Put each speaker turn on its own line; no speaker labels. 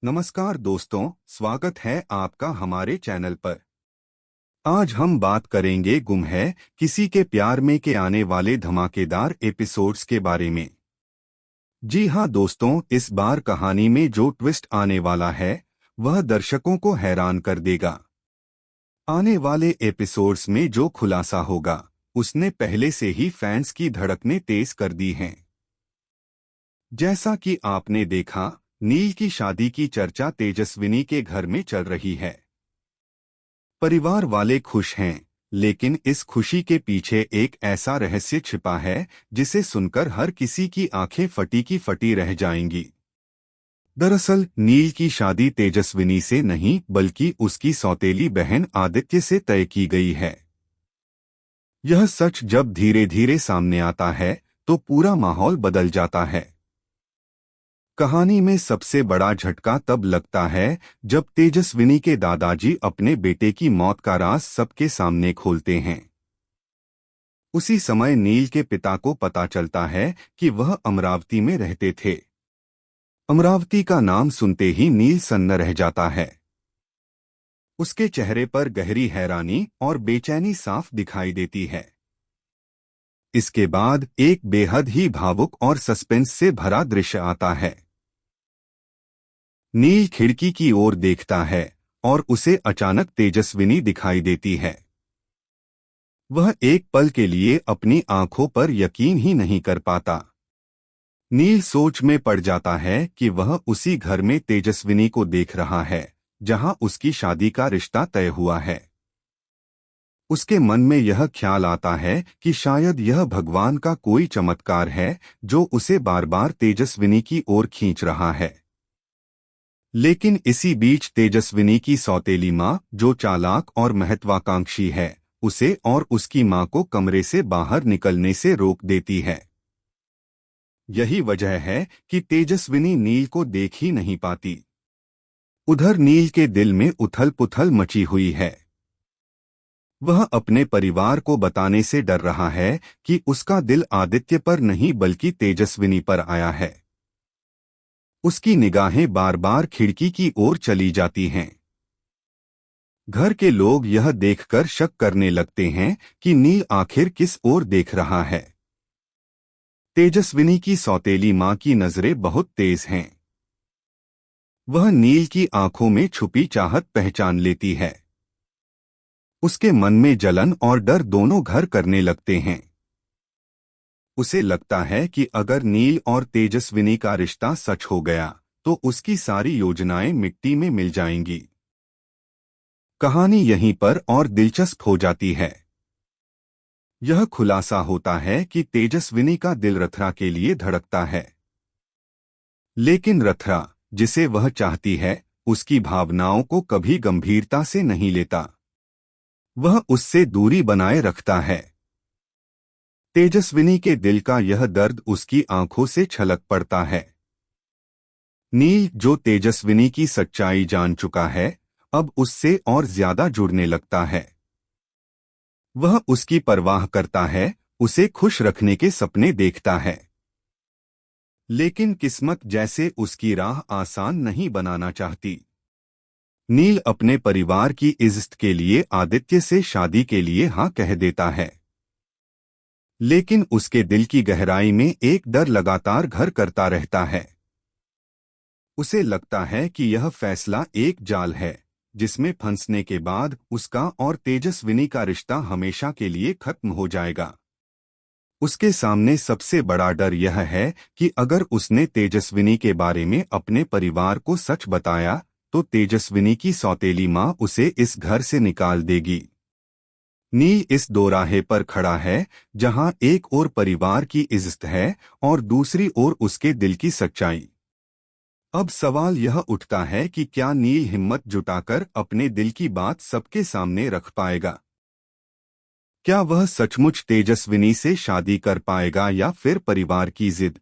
नमस्कार दोस्तों, स्वागत है आपका हमारे चैनल पर। आज हम बात करेंगे गुम है किसी के प्यार में के आने वाले धमाकेदार एपिसोड्स के बारे में। जी हाँ दोस्तों, इस बार कहानी में जो ट्विस्ट आने वाला है वह दर्शकों को हैरान कर देगा। आने वाले एपिसोड्स में जो खुलासा होगा उसने पहले से ही फैंस की धड़कनें तेज कर दी हैं। जैसा कि आपने देखा, नील की शादी की चर्चा तेजस्विनी के घर में चल रही है। परिवार वाले खुश हैं, लेकिन इस खुशी के पीछे एक ऐसा रहस्य छिपा है जिसे सुनकर हर किसी की आंखें फटी की फटी रह जाएंगी। दरअसल नील की शादी तेजस्विनी से नहीं बल्कि उसकी सौतेली बहन आदित्य से तय की गई है। यह सच जब धीरे धीरे सामने आता है तो पूरा माहौल बदल जाता है। कहानी में सबसे बड़ा झटका तब लगता है जब तेजस्विनी के दादाजी अपने बेटे की मौत का राज सबके सामने खोलते हैं। उसी समय नील के पिता को पता चलता है कि वह अमरावती में रहते थे। अमरावती का नाम सुनते ही नील सन्न रह जाता है। उसके चेहरे पर गहरी हैरानी और बेचैनी साफ दिखाई देती है। इसके बाद एक बेहद ही भावुक और सस्पेंस से भरा दृश्य आता है। नील खिड़की की ओर देखता है और उसे अचानक तेजस्विनी दिखाई देती है। वह एक पल के लिए अपनी आंखों पर यकीन ही नहीं कर पाता। नील सोच में पड़ जाता है कि वह उसी घर में तेजस्विनी को देख रहा है जहां उसकी शादी का रिश्ता तय हुआ है। उसके मन में यह ख्याल आता है कि शायद यह भगवान का कोई चमत्कार है जो उसे बार बार तेजस्विनी की ओर खींच रहा है। लेकिन इसी बीच तेजस्विनी की सौतेली माँ, जो चालाक और महत्वाकांक्षी है, उसे और उसकी माँ को कमरे से बाहर निकलने से रोक देती है। यही वजह है कि तेजस्विनी नील को देख ही नहीं पाती। उधर नील के दिल में उथल पुथल मची हुई है। वह अपने परिवार को बताने से डर रहा है कि उसका दिल आदित्य पर नहीं बल्कि तेजस्विनी पर आया है। उसकी निगाहें बार बार खिड़की की ओर चली जाती हैं। घर के लोग यह देखकर शक करने लगते हैं कि नील आखिर किस ओर देख रहा है। तेजस्विनी की सौतेली माँ की नजरें बहुत तेज हैं। वह नील की आंखों में छुपी चाहत पहचान लेती है। उसके मन में जलन और डर दोनों घर करने लगते हैं। उसे लगता है कि अगर नील और तेजस्विनी का रिश्ता सच हो गया तो उसकी सारी योजनाएं मिट्टी में मिल जाएंगी। कहानी यहीं पर और दिलचस्प हो जाती है। यह खुलासा होता है कि तेजस्विनी का दिल रथरा के लिए धड़कता है। लेकिन रथरा, जिसे वह चाहती है, उसकी भावनाओं को कभी गंभीरता से नहीं लेता। वह उससे दूरी बनाए रखता है। तेजस्विनी के दिल का यह दर्द उसकी आंखों से छलक पड़ता है। नील, जो तेजस्विनी की सच्चाई जान चुका है, अब उससे और ज्यादा जुड़ने लगता है। वह उसकी परवाह करता है, उसे खुश रखने के सपने देखता है। लेकिन किस्मत जैसे उसकी राह आसान नहीं बनाना चाहती। नील अपने परिवार की इज्जत के लिए आदित्य से शादी के लिए हाँ कह देता है। लेकिन उसके दिल की गहराई में एक डर लगातार घर करता रहता है। उसे लगता है कि यह फैसला एक जाल है जिसमें फंसने के बाद उसका और तेजस्विनी का रिश्ता हमेशा के लिए खत्म हो जाएगा। उसके सामने सबसे बड़ा डर यह है कि अगर उसने तेजस्विनी के बारे में अपने परिवार को सच बताया तो तेजस्विनी की सौतेली माँ उसे इस घर से निकाल देगी। नील इस दोराहे पर खड़ा है जहां एक ओर परिवार की इज्जत है और दूसरी ओर उसके दिल की सच्चाई। अब सवाल यह उठता है कि क्या नील हिम्मत जुटाकर अपने दिल की बात सबके सामने रख पाएगा? क्या वह सचमुच तेजस्विनी से शादी कर पाएगा या फिर परिवार की जिद,